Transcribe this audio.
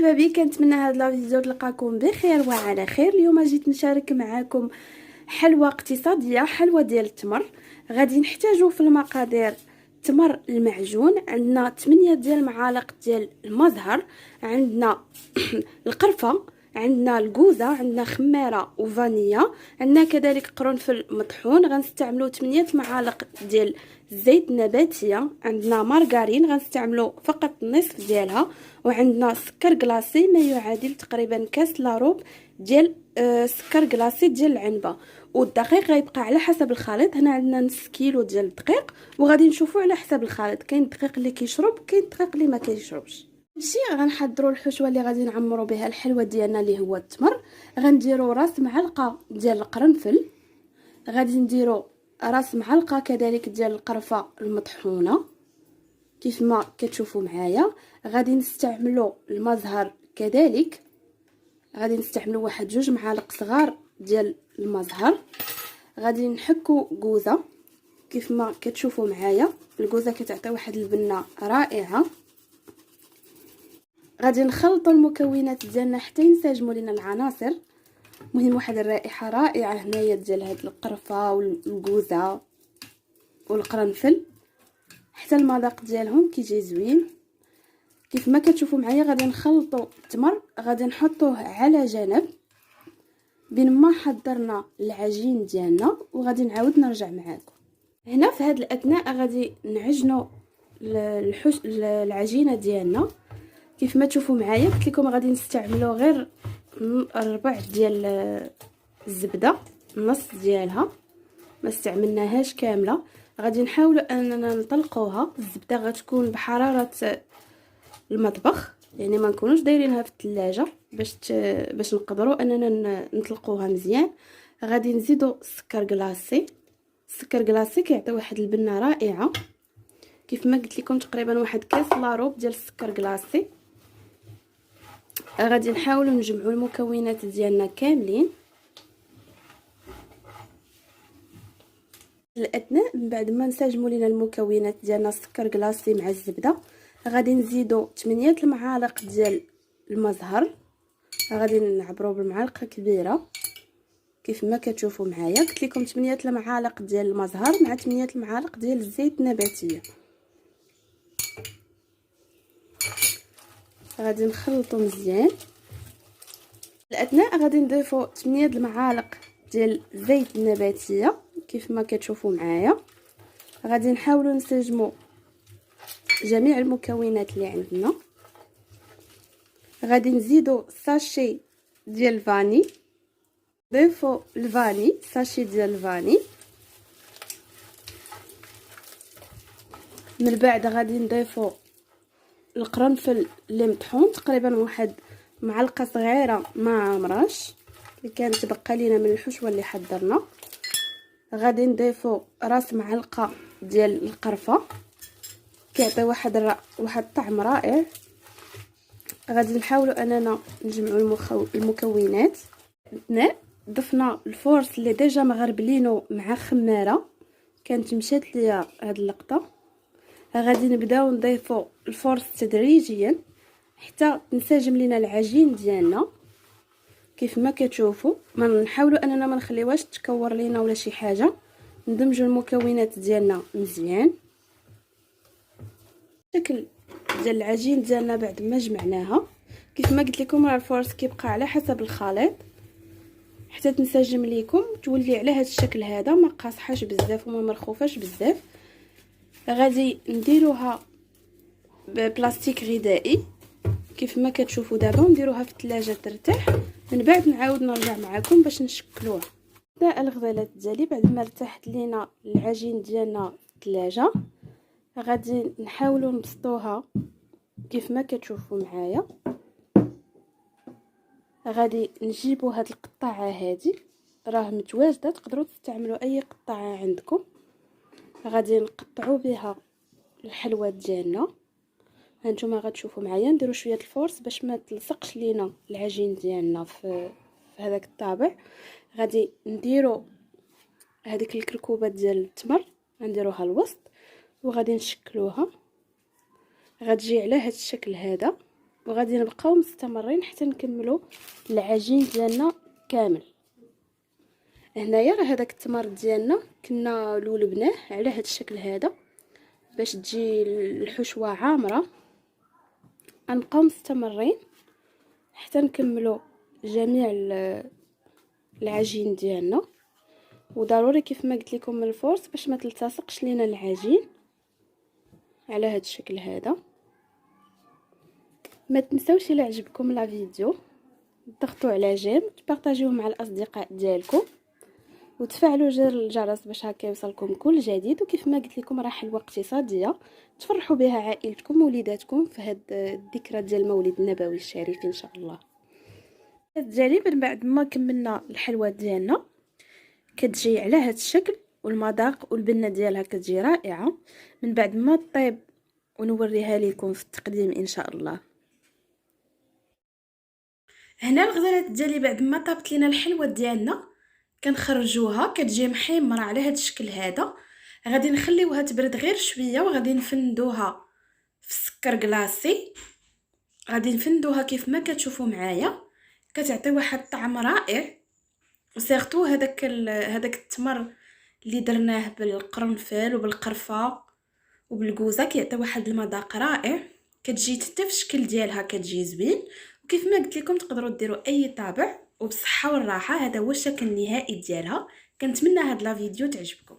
احبابي، كنتمنى هاد لا فيديو تلقاكم بخير وعلى خير. اليوم جيت نشارك معكم حلوى اقتصاديه، حلوى ديال التمر. غادي نحتاجو في المقادير تمر المعجون، عندنا 8 ديال المعالق ديال المزهر، عندنا القرفه، عندنا الكوزه، عندنا خميره وفانيا، عندنا كذلك قرنفل مطحون. غنستعملوا 8 معالق ديال الزيت النباتيه، عندنا مارغرين غنستعملوا فقط نصف ديالها، وعندنا سكر كلاصي ما يعادل تقريبا كاس لاروب ديال سكر كلاصي ديال العنبه. والدقيق غيبقى على حسب الخليط. هنا عندنا نص كيلو ديال الدقيق، وغادي نشوفوا على حسب الخليط. كاين الدقيق اللي كيشرب، كاين الدقيق اللي ما كيشربش. ماشي غنحضروا الحشوه اللي غادي نعمروا بها الحلوه ديالنا اللي هو التمر. غنديروا راس معلقه ديال القرنفل، غادي نديروا راس معلقه كذلك ديال القرفه المطحونه كيف ما كتشوفوا معايا. غادي نستعملوا المزهر كذلك، غادي نستعملوا واحد 2 معالق صغار ديال المزهر. غادي نحكوا كوزه كيف ما كتشوفوا معايا. الكوزه كتعطي واحد البنه رائعه. غادي نخلطوا المكونات ديالنا حتى ينسجموا لنا العناصر. مهم واحد الرائحه رائعه هنايا ديال هاد القرفه والكوزه والقرنفل، حتى المذاق ديالهم كيجي زوين. كيف ما كتشوفوا معايا غادي نخلطوا التمر، غادي نحطوه على جنب بين ما حضرنا العجين ديالنا، وغادي نعاود نرجع معاكم. هنا في هذا الاثناء غادي نعجنوا العجينه ديالنا. كيف ما تشوفوا معايا قلت لكم غادي نستعملوا غير ربع ديال الزبده، نص ديالها، ما استعملناهاش كامله. غادي نحاولوا اننا نطلقوها. الزبده غتكون بحراره المطبخ، يعني ما نكونوش دايرينها في الثلاجه باش نقدروا اننا نطلقوها مزيان. غادي نزيدوا السكر كلاصي. السكر كلاصي كيعطي واحد البنه رائعه. كيف ما قلت لكم تقريبا واحد كاس لاروب ديال السكر كلاصي. غادي نحاولوا نجمعوا المكونات ديالنا كاملين. الاثناء من بعد ما نسجموا لنا المكونات ديالنا السكر كلاصي مع الزبده، غادي نزيدوا 8 المعالق ديال المزهر. غادي نعبروا بالمعلقه كبيره كيف ما كتشوفوا معايا. قلت لكم 8 المعالق ديال المزهر مع 8 المعالق ديال الزيت النباتيه. غادي نخلطوا مزيان. الاثناء غادي نضيفوا 8 المعالق ديال الزيت النباتيه كيف ما كتشوفوا معايا. غادي نحاولوا نسجموا جميع المكونات اللي عندنا. غادي نزيدوا ساشي ديال الفاني، ضيفوا الفاني، ساشي ديال الفاني. من بعد غادي نضيفوا القرنفل اللي مطحون، تقريبا واحد معلقه صغيره ما عامراش اللي كانت تبقى لينا من الحشوه اللي حضرنا. غادي نضيفوا راس معلقه ديال القرفه، كيعطي واحد الطعم رائع. غادي نحاولوا اننا نجمعوا المكونات. ضفنا الفورس اللي ديجا مغربلينو مع خماره، كانت مشات ليا هاد اللقطه. غادي نبداو نضيفوا الفورس تدريجيا حتى تنسجم لينا العجين ديالنا. كيف ما كتشوفوا ما نحاولوا اننا ما نخليوهاش تكور لينا ولا شي حاجه. ندمجوا المكونات ديالنا مزيان. الشكل ديال العجين ديالنا بعد ما جمعناها كيف ما قلت لكم راه الفورس كيبقى على حسب الخليط حتى تنسجم ليكم، تولي على هذا الشكل هذا، ما قاصحاش بزاف وما مرخوفاش بزاف. غادي نديروها ببلاستيك غذائي كيف ما كتشوفوا دابا، نديروها في الثلاجه ترتاح. من بعد نعاود نرجع معكم باش نشكلوها. دا الغزالات ديالي بعد ما ارتاحت لينا العجين ديالنا في الثلاجه، غادي نحاولوا نبسطوها كيف ما كتشوفوا معايا. غادي نجيبوا هاد القطعه هذه راه متواجده، تقدروا تستعملوا اي قطعه عندكم. غادي نقطعوا بها الحلوى ديالنا. هانتوما غتشوفوا معايا نديروا شويه الفورس باش ما تلصقش لينا العجين ديالنا في هذاك الطابع. غادي نديروا هذيك الكركوبه ديال التمر غنديروها الوسط، وغادي نشكلوها. غتجي على هذا الشكل هذا. وغادي نبقاو مستمرين حتى نكملوا العجين ديالنا كامل. هنايا راه هذاك التمر ديالنا كنا لولبناه على هذا الشكل هذا باش تجي الحشوه عامره. غنبقاو مستمرين حتى نكملوا جميع العجين ديالنا. وضروري كيف ما قلت لكم من الفرص باش ما تلتصقش لينا العجين على هذا الشكل هذا. ما تنسوش الى عجبكم لا فيديو تضغطوا على جيم، تبارطاجيوه مع الاصدقاء ديالكم، وتفعلوا زر الجرس باش هكا يوصلكم كل جديد. وكيف ما قلت لكم راه حلوه اقتصاديه تفرحوا بها عائلتكم ووليداتكم في هاد الذكرى ديال المولد النبوي الشريف ان شاء الله. الجانب من بعد ما كملنا الحلوه ديالنا كتجي على هذا الشكل، والمذاق والبنه ديالها كتجي رائعه من بعد ما طيب، ونوريها لكم في التقديم ان شاء الله. هنا الغزالات ديالي بعد ما طابت لينا الحلوه ديالنا كنخرجوها كتجي محمره على هذا الشكل هذا. غادي نخليوها تبرد غير شويه وغادي نفندوها في السكر كلاصي. غادي نفندوها كيف ما كتشوفوا معايا، كتعطي واحد الطعم رائع. وسيرتو هذاك التمر اللي درناه بالقرنفل وبالقرفه وبالكوزه كيعطي واحد المذاق رائع. كتجي حتى في الشكل ديالها كتجي زوين. وكيف ما قلت لكم تقدروا ديروا اي طابع وبصحه والراحه. هذا هو الشكل النهائي ديالها. كنتمنى هاد لا فيديو تعجبكم.